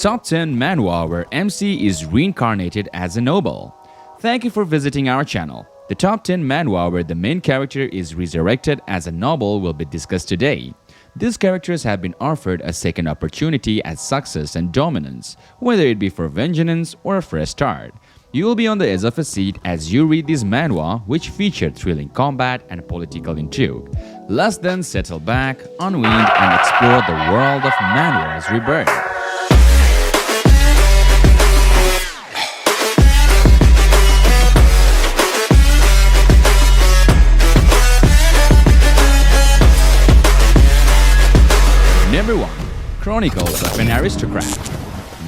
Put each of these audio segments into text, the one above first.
Top 10 Manhwa where MC is reincarnated as a noble. Thank you for visiting our channel. The top 10 manhwa where the main character is resurrected as a noble will be discussed today. These characters have been offered a second opportunity at success and dominance, whether it be for vengeance or a fresh start. You will be on the edge of a seat as you read this manhwa, which featured thrilling combat and political intrigue. Let's then settle back, unwind, and explore the world of Manhwa's rebirth. Number 1. Chronicles of an Aristocrat.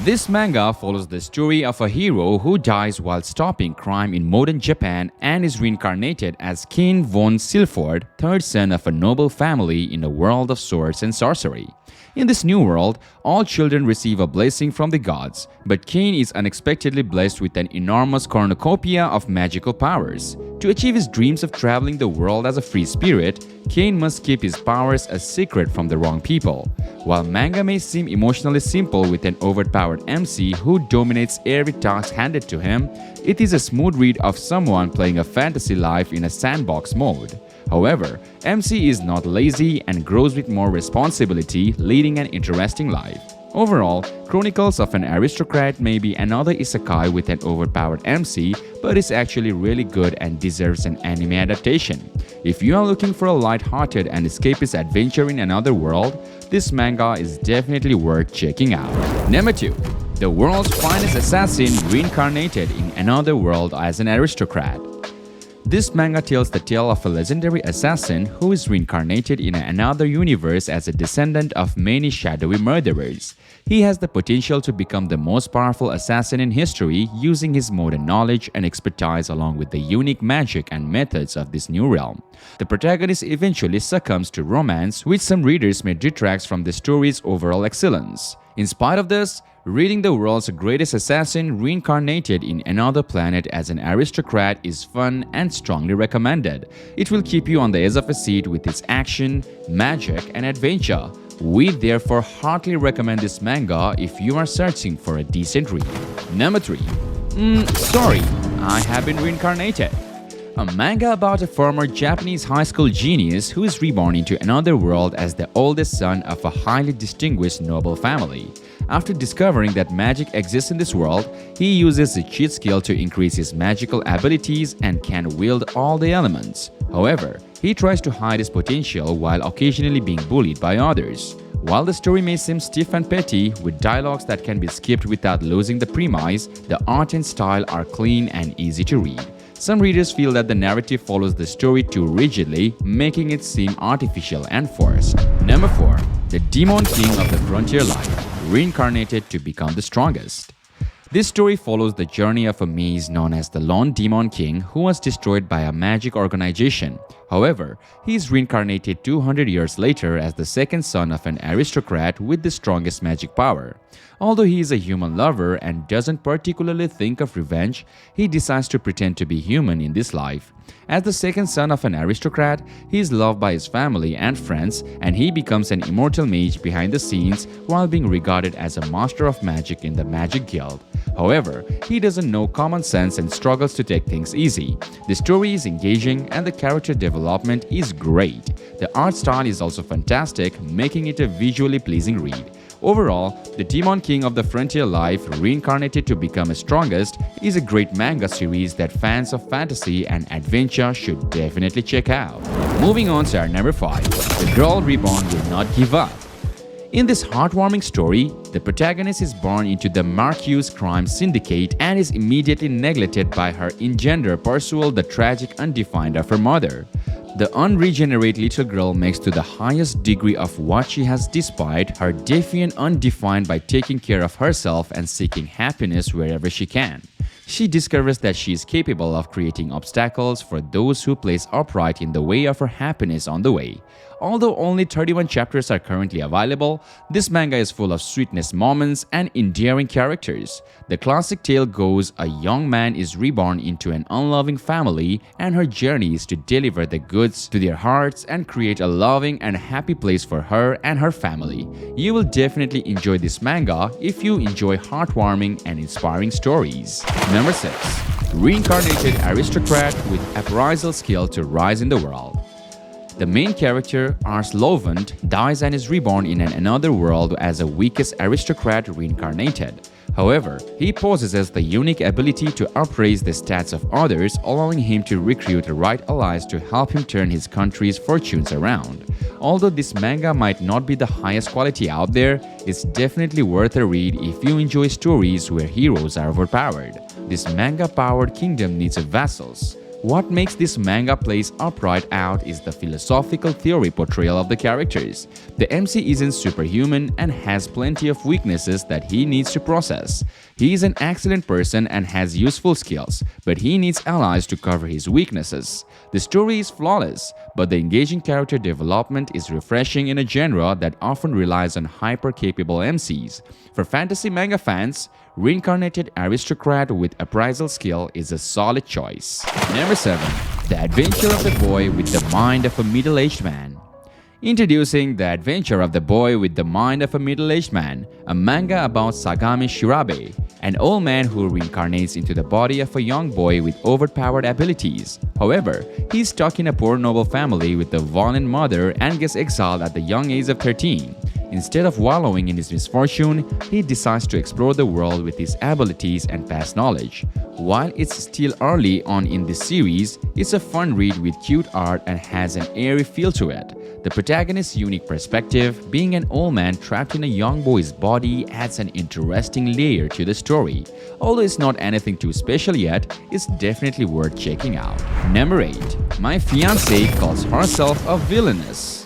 This manga follows the story of a hero who dies while stopping crime in modern Japan and is reincarnated as King von Silford, third son of a noble family in a world of swords and sorcery. In this new world, all children receive a blessing from the gods, but Cain is unexpectedly blessed with an enormous cornucopia of magical powers. To achieve his dreams of traveling the world as a free spirit, Cain must keep his powers a secret from the wrong people. While manga may seem emotionally simple with an overpowered MC who dominates every task handed to him, it is a smooth read of someone playing a fantasy life in a sandbox mode. However, MC is not lazy and grows with more responsibility, leading an interesting life. Overall, Chronicles of an Aristocrat may be another isekai with an overpowered MC, but is actually really good and deserves an anime adaptation. If you are looking for a light-hearted and escapist adventure in another world, this manga is definitely worth checking out. Number 2. The world's finest assassin reincarnated in another world as an aristocrat. This manga tells the tale of a legendary assassin who is reincarnated in another universe as a descendant of many shadowy murderers. He has the potential to become the most powerful assassin in history using his modern knowledge and expertise along with the unique magic and methods of this new realm. The protagonist eventually succumbs to romance, which some readers may detract from the story's overall excellence. In spite of this, reading the world's greatest assassin reincarnated in another planet as an aristocrat is fun and strongly recommended. It will keep you on the edge of a seat with its action, magic, and adventure. We therefore heartily recommend this manga if you are searching for a decent read. Number 3. Sorry, I have been reincarnated. A manga about a former Japanese high school genius who is reborn into another world as the oldest son of a highly distinguished noble family. After discovering that magic exists in this world, he uses the cheat skill to increase his magical abilities and can wield all the elements. However, he tries to hide his potential while occasionally being bullied by others. While the story may seem stiff and petty, with dialogues that can be skipped without losing the premise, the art and style are clean and easy to read. Some readers feel that the narrative follows the story too rigidly, making it seem artificial and forced. Number 4. The Demon King of the Frontier Life, reincarnated to become the strongest. This story follows the journey of a maze known as the Lone Demon King who was destroyed by a magic organization. However, he is reincarnated 200 years later as the second son of an aristocrat with the strongest magic power. Although he is a human lover and doesn't particularly think of revenge, he decides to pretend to be human in this life. As the second son of an aristocrat, he is loved by his family and friends, and he becomes an immortal mage behind the scenes while being regarded as a master of magic in the Magic Guild. However, he doesn't know common sense and struggles to take things easy. The story is engaging and the character development is great. The art style is also fantastic, making it a visually pleasing read. Overall, The Demon King of the Frontier Life, reincarnated to become the strongest, is a great manga series that fans of fantasy and adventure should definitely check out. Moving on to our number 5, The Girl Reborn Will Not Give Up. In this heartwarming story, the protagonist is born into the Marquis crime syndicate and is immediately neglected by her engender Persual, the tragic undefined of her mother. The unregenerate little girl makes to the highest degree of what she has despite her defiant undefined by taking care of herself and seeking happiness wherever she can. She discovers that she is capable of creating obstacles for those who place upright in the way of her happiness on the way. Although only 31 chapters are currently available, this manga is full of sweetness moments and endearing characters. The classic tale goes a young man is reborn into an unloving family, and her journey is to deliver the goods to their hearts and create a loving and happy place for her and her family. You will definitely enjoy this manga if you enjoy heartwarming and inspiring stories. Number 6. Reincarnated aristocrat with appraisal skill to rise in the world. The main character, Weloveanime, dies and is reborn in another world as a weakest aristocrat reincarnated. However, he possesses the unique ability to appraise the stats of others, allowing him to recruit the right allies to help him turn his country's fortunes around. Although this manga might not be the highest quality out there, it's definitely worth a read if you enjoy stories where heroes are overpowered. This manga-powered kingdom needs vassals. What makes this manga plays upright out is the philosophical theory portrayal of the characters. The MC isn't superhuman and has plenty of weaknesses that he needs to process. He is an excellent person and has useful skills, but he needs allies to cover his weaknesses. The story is flawless, but the engaging character development is refreshing in a genre that often relies on hyper-capable MCs. For fantasy manga fans, Reincarnated aristocrat with appraisal skill is a solid choice. Number 7. The Adventure of the Boy with the Mind of a Middle-Aged Man. Introducing The Adventure of the Boy with the Mind of a Middle-Aged Man, a manga about Sagami Shirabe, an old man who reincarnates into the body of a young boy with overpowered abilities. However, he's stuck in a poor noble family with a violent mother and gets exiled at the young age of 13. Instead of wallowing in his misfortune, he decides to explore the world with his abilities and past knowledge. While it's still early on in this series, it's a fun read with cute art and has an airy feel to it. The protagonist's unique perspective, being an old man trapped in a young boy's body, adds an interesting layer to the story. Although it's not anything too special yet, it's definitely worth checking out. Number 8. My Fiancee Calls Herself a Villainous.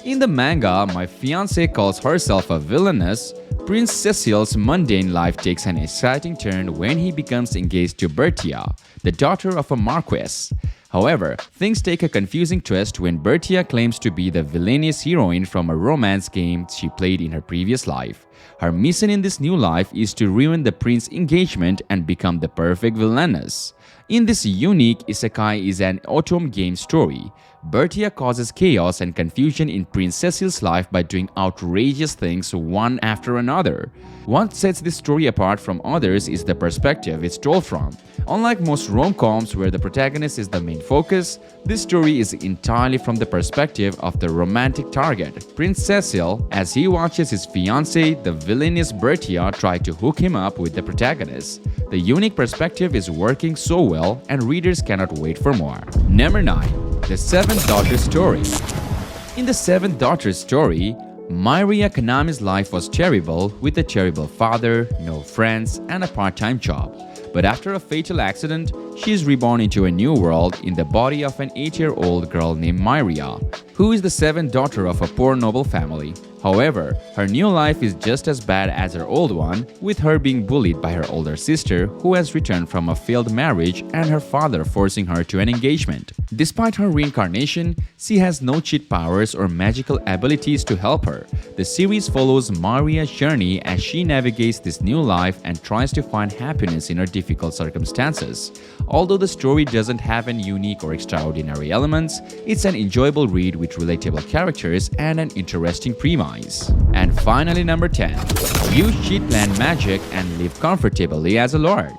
In the manga, My Fiancée Calls Herself a Villainous, Prince Cecil's mundane life takes an exciting turn when he becomes engaged to Bertia, the daughter of a marquess. However, things take a confusing twist when Bertia claims to be the villainous heroine from a romance game she played in her previous life. Her mission in this new life is to ruin the prince's engagement and become the perfect villainess. In this unique isekai is an autumn game story. Bertia causes chaos and confusion in Prince Cecil's life by doing outrageous things one after another. What sets this story apart from others is the perspective it's told from. Unlike most rom-coms where the protagonist is the main focus, this story is entirely from the perspective of the romantic target, Prince Cecil, as he watches his fiancée, the villainous Bertia, try to hook him up with the protagonist. The unique perspective is working so well and readers cannot wait for more. Number 9. The Seventh Daughter Story. In the Seventh Daughter Story, Miria Kanami's life was terrible with a terrible father, no friends, and a part-time job. But after a fatal accident, she is reborn into a new world in the body of an 8-year-old girl named Miria, who is the seventh daughter of a poor noble family. However, her new life is just as bad as her old one, with her being bullied by her older sister who has returned from a failed marriage and her father forcing her to an engagement. Despite her reincarnation, she has no cheat powers or magical abilities to help her. The series follows Maria's journey as she navigates this new life and tries to find happiness in her difficult circumstances. Although the story doesn't have any unique or extraordinary elements, it's an enjoyable read with relatable characters and an interesting premise. And finally, number 10. Use cheat plant magic and live comfortably as a lord.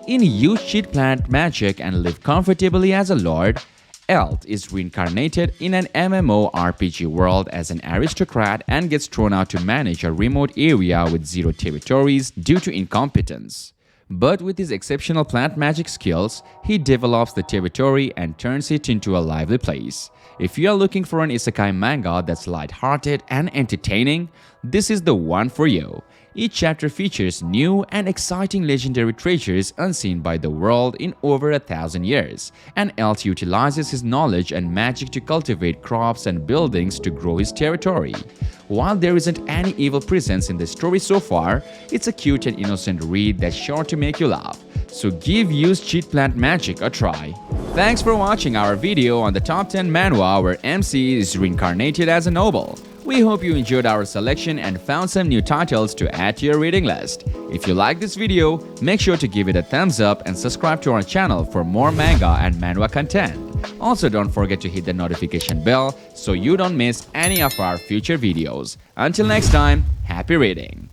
In Use cheat plant magic and live comfortably as a lord, Elt is reincarnated in an MMORPG world as an aristocrat and gets thrown out to manage a remote area with 0 territories due to incompetence. But with his exceptional plant magic skills, he develops the territory and turns it into a lively place. If you are looking for an isekai manga that's light-hearted and entertaining, this is the one for you. Each chapter features new and exciting legendary treasures unseen by the world in over 1,000 years, and Elt utilizes his knowledge and magic to cultivate crops and buildings to grow his territory. While there isn't any evil presence in the story so far, it's a cute and innocent read that's sure to make you laugh. So give Use Cheat Plant Magic a try. Thanks for watching our video on the top 10 manhwa where MC is reincarnated as a noble. We hope you enjoyed our selection and found some new titles to add to your reading list. If you like this video, make sure to give it a thumbs up and subscribe to our channel for more manga and manhwa content. Also, don't forget to hit the notification bell so you don't miss any of our future videos. Until next time, happy reading!